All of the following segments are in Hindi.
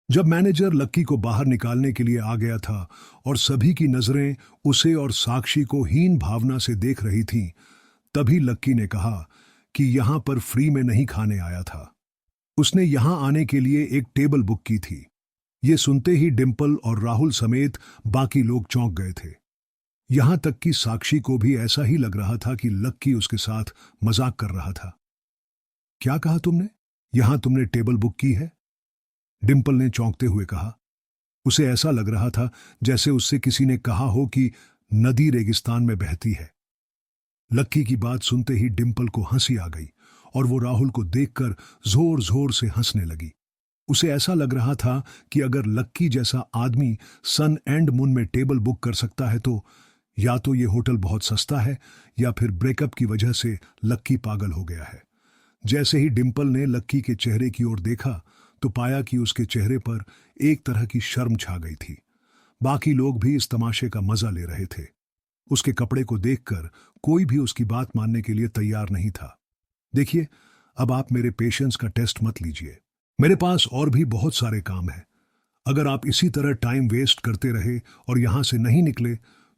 जब मैनेजर लक्की को बाहर निकालने के लिए आ गया था और सभी की नजरें उसे और साक्षी को हीन भावना से देख रही थीं, तभी लक्की ने कहा कि यहां पर फ्री में नहीं खाने आया था। उसने यहां आने के लिए एक टेबल बुक की थी। ये सुनते ही डिंपल और राहुल समेत बाकी लोग चौंक गए थे। यहां तक कि साक्षी को भी ऐसा ही लग रहा था कि लक्की उसके साथ मजाक कर रहा था। क्या कहा तुमने? यहां तुमने टेबल बुक की है? डिंपल ने चौंकते हुए कहा। उसे ऐसा लग रहा था जैसे उससे किसी ने कहा हो कि नदी रेगिस्तान में बहती है। लक्की की बात सुनते ही डिंपल को हंसी आ गई और वो राहुल को देखकर जोर जोर से हंसने लगी। उसे ऐसा लग रहा था कि अगर लक्की जैसा आदमी सन एंड मून में टेबल बुक कर सकता है तो या तो ये होटल बहुत सस्ता है या फिर ब्रेकअप की वजह से लक्की पागल हो गया है। जैसे ही डिंपल ने लक्की के चेहरे की ओर देखा तो पाया कि उसके चेहरे पर एक तरह की शर्म छा गई थी। बाकी लोग भी इस तमाशे का मजा ले रहे थे। उसके कपड़े को देखकर कोई भी उसकी बात मानने के लिए तैयार नहीं था। देखिए, अब आप मेरे पेशेंस का टेस्ट मत लीजिए। मेरे पास और भी बहुत सारे काम हैं। अगर आप इसी तरह टाइम वेस्ट करते रहे और यहां से नहीं निकले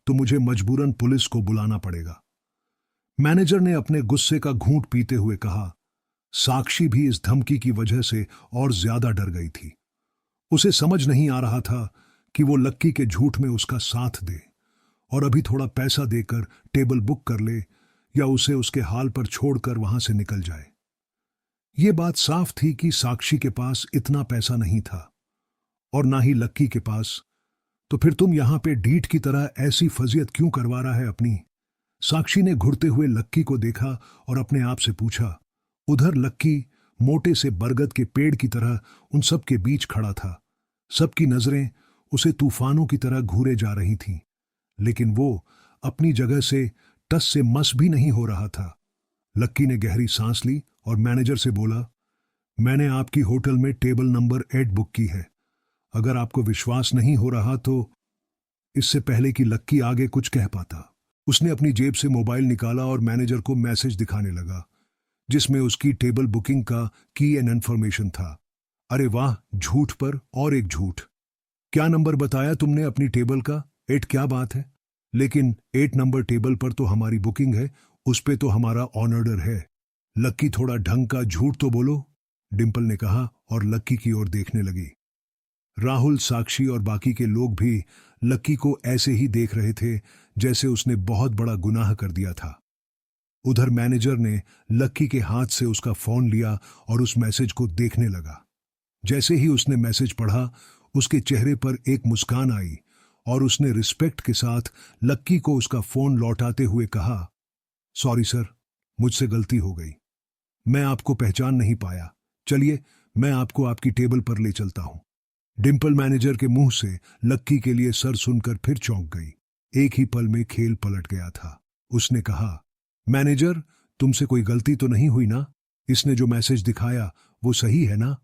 तो मुझे मजबूरन पुलिस को बुलाना पड़ेगा। मैनेजर ने अपने गुस्से का घूंट पीते हुए कहा। साक्षी भी इस धमकी की वजह से और ज्यादा डर गई थी। उसे समझ नहीं आ रहा था कि वो लक्की के झूठ में उसका साथ दे और अभी थोड़ा पैसा देकर टेबल बुक कर ले या उसे उसके हाल पर छोड़कर वहां से निकल जाए। ये बात साफ थी कि साक्षी के पास इतना पैसा नहीं था और ना ही लक्की के पास। तो फिर तुम यहां पे डीठ की तरह ऐसी फजियत क्यों करवा रहा है अपनी? साक्षी ने घुरते हुए लक्की को देखा और अपने आप से पूछा। उधर लक्की मोटे से बरगद के पेड़ की तरह उन सब के बीच खड़ा था। सबकी नजरें उसे तूफानों की तरह घूरे जा रही थीं, लेकिन वो अपनी जगह से टस से मस भी नहीं हो रहा था। लक्की ने गहरी सांस ली और मैनेजर से बोला, मैंने आपकी होटल में टेबल नंबर 8 बुक की है। अगर आपको विश्वास नहीं हो रहा तो इससे पहले कि लक्की आगे कुछ कह पाता, उसने अपनी जेब से मोबाइल निकाला और मैनेजर को मैसेज दिखाने लगा, जिसमें उसकी टेबल बुकिंग का की एंड इन्फॉर्मेशन था। अरे वाह, झूठ पर और एक झूठ। क्या नंबर बताया तुमने अपनी टेबल का? 8? क्या बात है? लेकिन 8 नंबर टेबल पर तो हमारी बुकिंग है, उस पे तो हमारा ऑन ऑर्डर है। लक्की, थोड़ा ढंग का झूठ तो बोलो, डिंपल ने कहा और लक्की की ओर देखने लगी। राहुल, साक्षी और बाकी के लोग भी लक्की को ऐसे ही देख रहे थे जैसे उसने बहुत बड़ा गुनाह कर दिया था। उधर मैनेजर ने लक्की के हाथ से उसका फोन लिया और उस मैसेज को देखने लगा। जैसे ही उसने मैसेज पढ़ा, उसके चेहरे पर एक मुस्कान आई और उसने रिस्पेक्ट के साथ लक्की को उसका फोन लौटाते हुए कहा, सॉरी सर, मुझसे गलती हो गई। मैं आपको पहचान नहीं पाया। चलिए, मैं आपको आपकी टेबल पर ले चलता हूं। डिंपल मैनेजर के मुंह से लक्की के लिए सर सुनकर फिर चौंक गई। एक ही पल में खेल पलट गया था। उसने कहा, मैनेजर, तुमसे कोई गलती तो नहीं हुई ना? इसने जो मैसेज दिखाया वो सही है ना?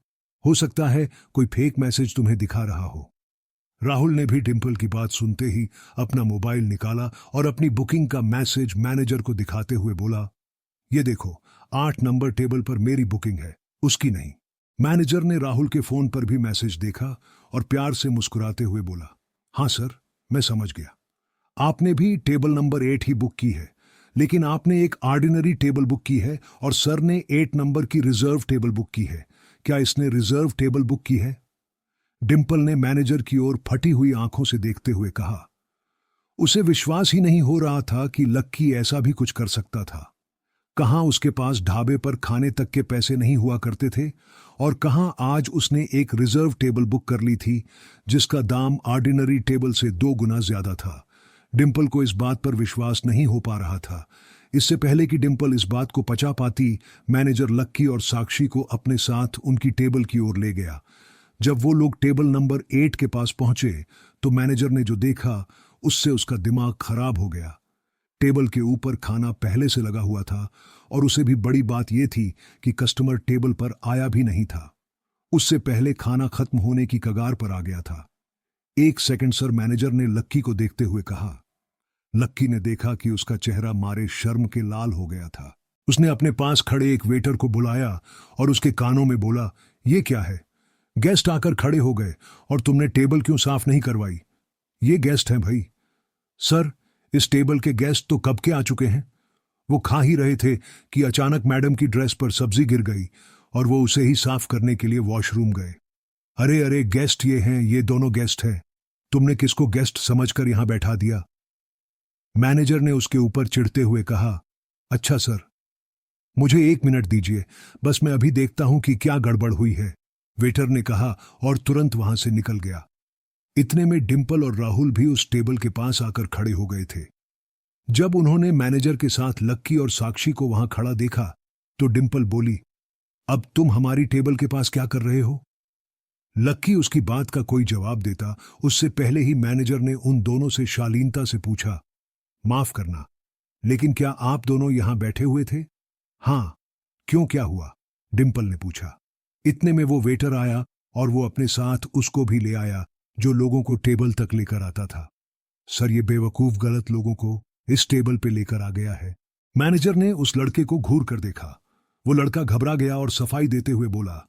हो सकता है कोई फेक मैसेज तुम्हें दिखा रहा हो। राहुल ने भी डिंपल की बात सुनते ही अपना मोबाइल निकाला और अपनी बुकिंग का मैसेज मैनेजर को दिखाते हुए बोला, ये देखो, 8 नंबर टेबल पर मेरी बुकिंग है, उसकी नहीं। मैनेजर ने राहुल के फोन पर भी मैसेज देखा और प्यार से मुस्कुराते हुए बोला, हाँ सर, मैं समझ गया। आपने भी टेबल नंबर 8 ही बुक की है, लेकिन आपने एक ऑर्डिनरी टेबल बुक की है और सर ने 8 नंबर की रिजर्व टेबल बुक की है। क्या इसने रिजर्व टेबल बुक की है? डिंपल ने मैनेजर की ओर फटी हुई आंखों से देखते हुए कहा। उसे विश्वास ही नहीं हो रहा था कि लक्की ऐसा भी कुछ कर सकता था। कहां उसके पास ढाबे पर खाने तक के पैसे नहीं हुआ करते थे और कहां आज उसने एक रिजर्व टेबल बुक कर ली थी जिसका दाम ऑर्डिनरी टेबल से 2 गुना ज्यादा था। डिंपल को इस बात पर विश्वास नहीं हो पा रहा था। इससे पहले कि डिंपल इस बात को पचा पाती, मैनेजर लक्की और साक्षी को अपने साथ उनकी टेबल की ओर ले गया। जब वो लोग टेबल नंबर 8 के पास पहुंचे तो मैनेजर ने जो देखा उससे उसका दिमाग खराब हो गया। टेबल के ऊपर खाना पहले से लगा हुआ था और उसे भी बड़ी बात यह थी कि कस्टमर टेबल पर आया भी नहीं था। उससे पहले खाना खत्म होने की कगार पर आ गया था। 1 सेकंड सर, मैनेजर ने लक्की को देखते हुए कहा। लक्की ने देखा कि उसका चेहरा मारे शर्म के लाल हो गया था। उसने अपने पास खड़े एक वेटर को बुलाया और उसके कानों में बोला, ये क्या है? गेस्ट आकर खड़े हो गए और तुमने टेबल क्यों साफ नहीं करवाई? ये गेस्ट हैं भाई। सर, इस टेबल के गेस्ट तो कब के आ चुके हैं। वो खा ही रहे थे कि अचानक मैडम की ड्रेस पर सब्जी गिर गई और वो उसे ही साफ करने के लिए वॉशरूम गए। अरे अरे, गेस्ट ये हैं, ये दोनों गेस्ट हैं। तुमने किसको गेस्ट समझकर यहां बैठा दिया? मैनेजर ने उसके ऊपर चिढ़ते हुए कहा। अच्छा सर, मुझे 1 मिनट दीजिए, बस मैं अभी देखता हूं कि क्या गड़बड़ हुई है, वेटर ने कहा और तुरंत वहां से निकल गया। इतने में डिंपल और राहुल भी उस टेबल के पास आकर खड़े हो गए थे। जब उन्होंने मैनेजर के साथ लक्की और साक्षी को वहां खड़ा देखा तो डिंपल बोली, अब तुम हमारी टेबल के पास क्या कर रहे हो? लक्की उसकी बात का कोई जवाब देता उससे पहले ही मैनेजर ने उन दोनों से शालीनता से पूछा, माफ करना, लेकिन क्या आप दोनों यहां बैठे हुए थे? हां। क्यों, क्या हुआ? डिंपल ने पूछा। इतने में वो वेटर आया और वो अपने साथ उसको भी ले आया जो लोगों को टेबल तक लेकर आता था। सर, ये बेवकूफ गलत लोगों को इस टेबल पे लेकर आ गया है। मैनेजर ने उस लड़के को घूर कर देखा। वो लड़का घबरा गया और सफाई देते हुए बोला,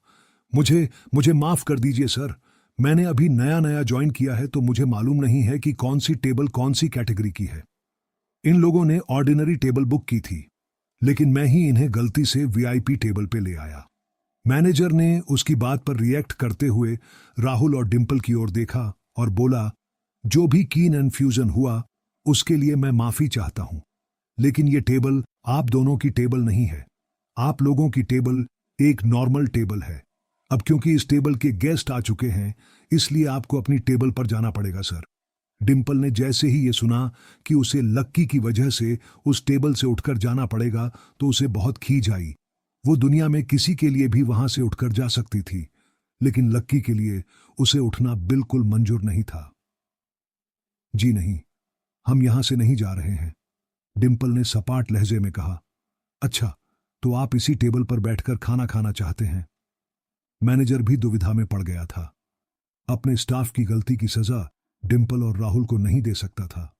मुझे मुझे माफ कर दीजिए सर, मैंने अभी नया नया ज्वाइन किया है तो मुझे मालूम नहीं है कि कौन सी टेबल कौन सी कैटेगरी की है। इन लोगों ने ऑर्डिनरी टेबल बुक की थी, लेकिन मैं ही इन्हें गलती से वीआईपी टेबल पे ले आया। मैनेजर ने उसकी बात पर रिएक्ट करते हुए राहुल और डिंपल की ओर देखा और बोला, जो भी कीन इन्फ्यूजन हुआ उसके लिए मैं माफी चाहता हूं, लेकिन ये टेबल आप दोनों की टेबल नहीं है। आप लोगों की टेबल एक नॉर्मल टेबल है। अब क्योंकि इस टेबल के गेस्ट आ चुके हैं, इसलिए आपको अपनी टेबल पर जाना पड़ेगा सर। डिंपल ने जैसे ही ये सुना कि उसे लक्की की वजह से उस टेबल से उठकर जाना पड़ेगा तो उसे बहुत खीज आई। वो दुनिया में किसी के लिए भी वहां से उठकर जा सकती थी, लेकिन लक्की के लिए उसे उठना बिल्कुल मंजूर नहीं था। जी नहीं, हम यहां से नहीं जा रहे हैं, डिंपल ने सपाट लहजे में कहा। अच्छा, तो आप इसी टेबल पर बैठकर खाना खाना चाहते हैं? मैनेजर भी दुविधा में पड़ गया था। अपने स्टाफ की गलती की सजा डिंपल और राहुल को नहीं दे सकता था।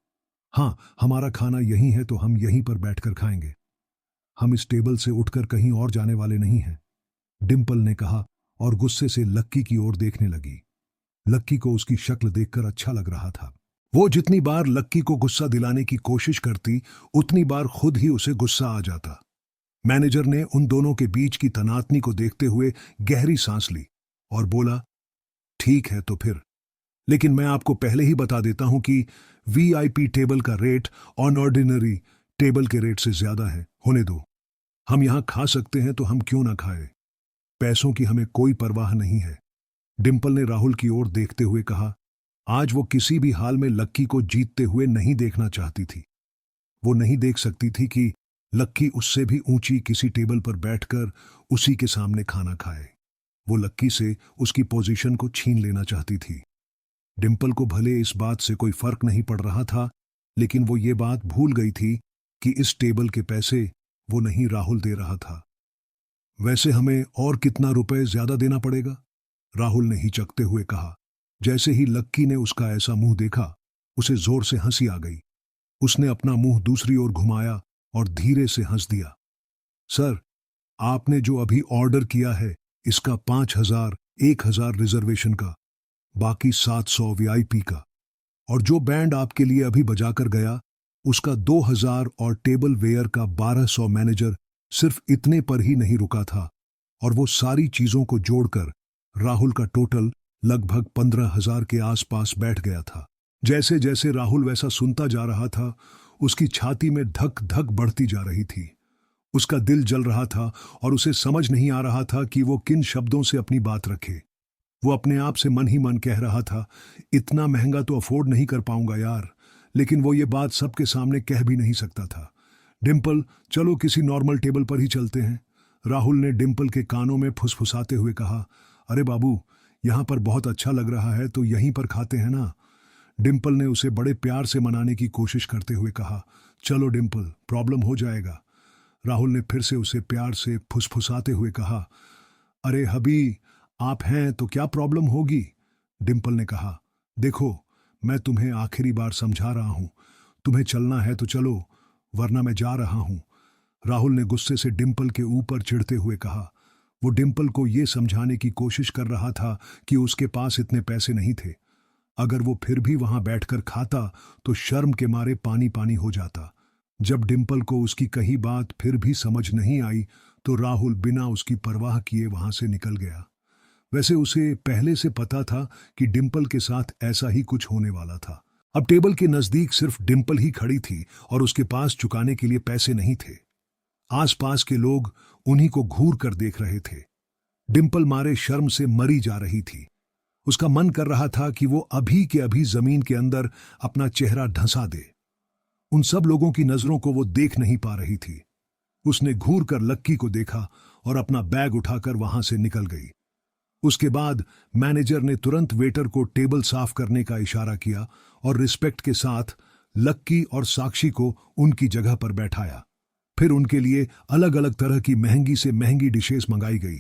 हां, हमारा खाना यहीं है तो हम यहीं पर बैठकर खाएंगे। हम इस टेबल से उठकर कहीं और जाने वाले नहीं हैं, डिंपल ने कहा और गुस्से से लक्की की ओर देखने लगी। लक्की को उसकी शक्ल देखकर अच्छा लग रहा था। वो जितनी बार लक्की को गुस्सा दिलाने की कोशिश करती, उतनी बार खुद ही उसे गुस्सा आ जाता। मैनेजर ने उन दोनों के बीच की तनातनी को देखते हुए गहरी सांस ली और बोला, ठीक है तो फिर, लेकिन मैं आपको पहले ही बता देता हूं कि वीआईपी टेबल का रेट ऑन ऑर्डिनरी टेबल के रेट से ज्यादा है। होने दो, हम यहां खा सकते हैं तो हम क्यों ना खाएं। पैसों की हमें कोई परवाह नहीं है, डिंपल ने राहुल की ओर देखते हुए कहा। आज वो किसी भी हाल में लक्की को जीतते हुए नहीं देखना चाहती थी। वो नहीं देख सकती थी कि लक्की उससे भी ऊंची किसी टेबल पर बैठकर उसी के सामने खाना खाए। वो लक्की से उसकी पोजीशन को छीन लेना चाहती थी। डिंपल को भले इस बात से कोई फर्क नहीं पड़ रहा था, लेकिन वो ये बात भूल गई थी कि इस टेबल के पैसे वो नहीं राहुल दे रहा था। वैसे हमें और कितना रुपए ज्यादा देना पड़ेगा? राहुल ने हिचकते हुए कहा। जैसे ही लक्की ने उसका ऐसा मुंह देखा, उसे जोर से हंसी आ गई। उसने अपना मुंह दूसरी ओर घुमाया और धीरे से हंस दिया। सर, आपने जो अभी ऑर्डर किया है, इसका 5,000, 1,000 रिजर्वेशन का, बाकी 700 वीआईपी का, और जो बैंड आपके लिए अभी बजाकर गया उसका 2,000 और टेबल वेयर का 1,200। मैनेजर सिर्फ इतने पर ही नहीं रुका था और वो सारी चीजों को जोड़कर राहुल का टोटल लगभग 15,000 के आसपास बैठ गया था। जैसे जैसे राहुल वैसा सुनता जा रहा था, उसकी छाती में धक धक बढ़ती जा रही थी। उसका दिल जल रहा था और उसे समझ नहीं आ रहा था कि वो किन शब्दों से अपनी बात रखे। वो अपने आप से मन ही मन कह रहा था, इतना महंगा तो अफोर्ड नहीं कर पाऊंगा यार, लेकिन वो ये बात सबके सामने कह भी नहीं सकता था। डिंपल, चलो किसी नॉर्मल टेबल पर ही चलते हैं, राहुल ने डिंपल के कानों में फुसफुसाते हुए कहा। अरे बाबू, यहां पर बहुत अच्छा लग रहा है तो यहीं पर खाते हैं ना, डिंपल ने उसे बड़े प्यार से मनाने की कोशिश करते हुए कहा। चलो डिंपल, प्रॉब्लम हो जाएगा, राहुल ने फिर से उसे प्यार से फुसफुसाते हुए कहा। अरे हबी, आप हैं तो क्या प्रॉब्लम होगी, डिंपल ने कहा। देखो, मैं तुम्हें आखिरी बार समझा रहा हूं, तुम्हें चलना है तो चलो, वरना मैं जा रहा हूं, राहुल ने गुस्से से डिंपल के ऊपर चिढ़ते हुए कहा। वो डिम्पल को ये समझाने की कोशिश कर रहा था कि उसके पास इतने पैसे नहीं थे। अगर वो फिर भी वहां बैठकर खाता तो शर्म के मारे पानी पानी हो जाता। जब डिम्पल को उसकी कही बात फिर भी समझ नहीं आई तो राहुल बिना उसकी परवाह किए वहां से निकल गया। वैसे उसे पहले से पता था कि डिम्पल के साथ ऐसा ही कुछ होने वाला था। अब टेबल के नजदीक सिर्फ डिम्पल ही खड़ी थी और उसके पास चुकाने के लिए पैसे नहीं थे। आसपास के लोग उन्हीं को घूर कर देख रहे थे। डिम्पल मारे शर्म से मरी जा रही थी। उसका मन कर रहा था कि वो अभी के अभी जमीन के अंदर अपना चेहरा ढंसा दे। उन सब लोगों की नजरों को वो देख नहीं पा रही थी। उसने घूर कर लक्की को देखा और अपना बैग उठाकर वहां से निकल गई। उसके बाद मैनेजर ने तुरंत वेटर को टेबल साफ करने का इशारा किया और रिस्पेक्ट के साथ लक्की और साक्षी को उनकी जगह पर बैठाया। फिर उनके लिए अलग अलग तरह की महंगी से महंगी डिशेस मंगाई गई।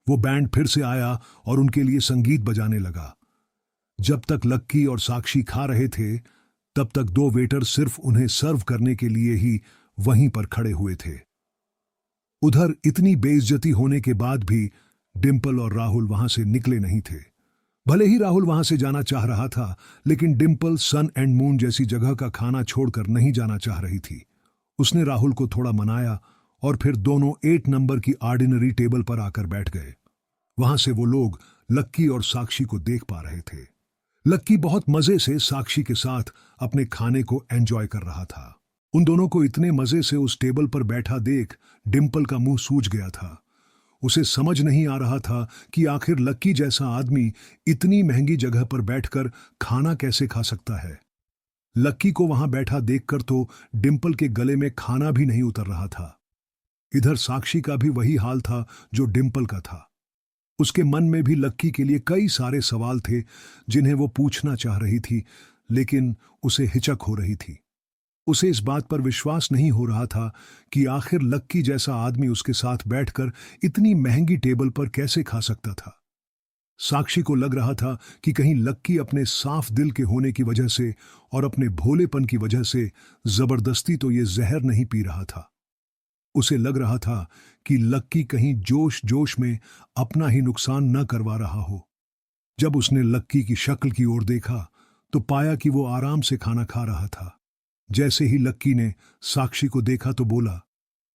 वो बैंड फिर से आया और उनके लिए संगीत बजाने लगा। जब तक लक्की और साक्षी खा रहे थे तब तक दो वेटर सिर्फ उन्हें सर्व करने के लिए ही वहीं पर खड़े हुए थे। उधर इतनी बेइज्जती होने के बाद भी डिम्पल और राहुल वहां से निकले नहीं थे। भले ही राहुल वहां से जाना चाह रहा था, लेकिन डिम्पल सन एंड मून जैसी जगह का खाना छोड़कर नहीं जाना चाह रही थी। उसने राहुल को थोड़ा मनाया और फिर दोनों 8 नंबर की ऑर्डिनरी टेबल पर आकर बैठ गए। वहां से वो लोग लक्की और साक्षी को देख पा रहे थे। लक्की बहुत मजे से साक्षी के साथ अपने खाने को एंजॉय कर रहा था। उन दोनों को इतने मजे से उस टेबल पर बैठा देख डिम्पल का मुंह सूज गया था। उसे समझ नहीं आ रहा था कि आखिर लक्की जैसा आदमी इतनी महंगी जगह पर बैठकर खाना कैसे खा सकता है। लक्की को वहां बैठा देखकर तो डिम्पल के गले में खाना भी नहीं उतर रहा था। इधर साक्षी का भी वही हाल था जो डिम्पल का था। उसके मन में भी लक्की के लिए कई सारे सवाल थे जिन्हें वो पूछना चाह रही थी, लेकिन उसे हिचक हो रही थी। उसे इस बात पर विश्वास नहीं हो रहा था कि आखिर लक्की जैसा आदमी उसके साथ बैठकर इतनी महंगी टेबल पर कैसे खा सकता था। साक्षी को लग रहा था कि कहीं लक्की अपने साफ दिल के होने की वजह से और अपने भोलेपन की वजह से जबरदस्ती तो ये जहर नहीं पी रहा था। उसे लग रहा था कि लक्की कहीं जोश जोश में अपना ही नुकसान न करवा रहा हो। जब उसने लक्की की शक्ल की ओर देखा तो पाया कि वो आराम से खाना खा रहा था। जैसे ही लक्की ने साक्षी को देखा तो बोला,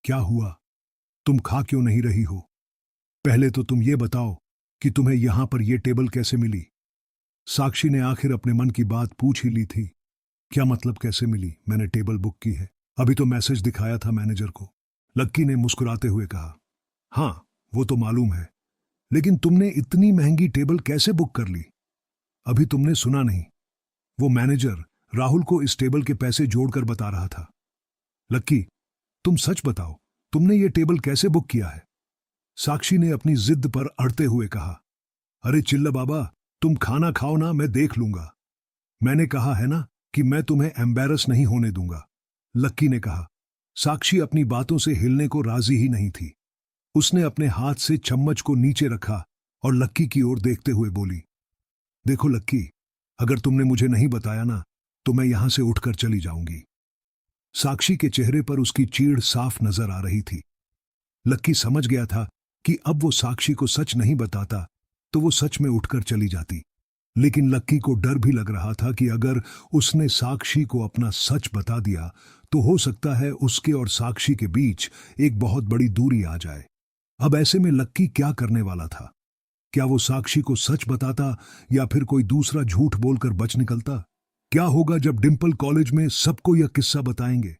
क्या हुआ, तुम खा क्यों नहीं रही हो? पहले तो तुम ये बताओ कि तुम्हें यहां पर यह टेबल कैसे मिली? साक्षी ने आखिर अपने मन की बात पूछ ही ली थी। क्या मतलब कैसे मिली? मैंने टेबल बुक की है, अभी तो मैसेज दिखाया था मैनेजर को। लक्की ने मुस्कुराते हुए कहा, हां वो तो मालूम है, लेकिन तुमने इतनी महंगी टेबल कैसे बुक कर ली? अभी तुमने सुना नहीं, वो मैनेजर राहुल को इस टेबल के पैसे जोड़कर बता रहा था। लक्की, तुम सच बताओ, तुमने ये टेबल कैसे बुक किया है? साक्षी ने अपनी जिद पर अड़ते हुए कहा, अरे चिल्ला बाबा, तुम खाना खाओ ना, मैं देख लूंगा। मैंने कहा है ना कि मैं तुम्हें एम्बैरस नहीं होने दूंगा, लक्की ने कहा। साक्षी अपनी बातों से हिलने को राजी ही नहीं थी। उसने अपने हाथ से चम्मच को नीचे रखा और लक्की की ओर देखते हुए बोली, देखो लक्की, अगर तुमने मुझे नहीं बताया ना तो मैं यहां से उठकर चली जाऊंगी। साक्षी के चेहरे पर उसकी चीड़ साफ नजर आ रही थी। लक्की समझ गया था कि अब वो साक्षी को सच नहीं बताता तो वो सच में उठकर चली जाती। लेकिन लक्की को डर भी लग रहा था कि अगर उसने साक्षी को अपना सच बता दिया तो हो सकता है उसके और साक्षी के बीच एक बहुत बड़ी दूरी आ जाए। अब ऐसे में लक्की क्या करने वाला था? क्या वो साक्षी को सच बताता या फिर कोई दूसरा झूठ बोलकर बच निकलता? क्या होगा जब डिम्पल कॉलेज में सबको यह किस्सा बताएंगे?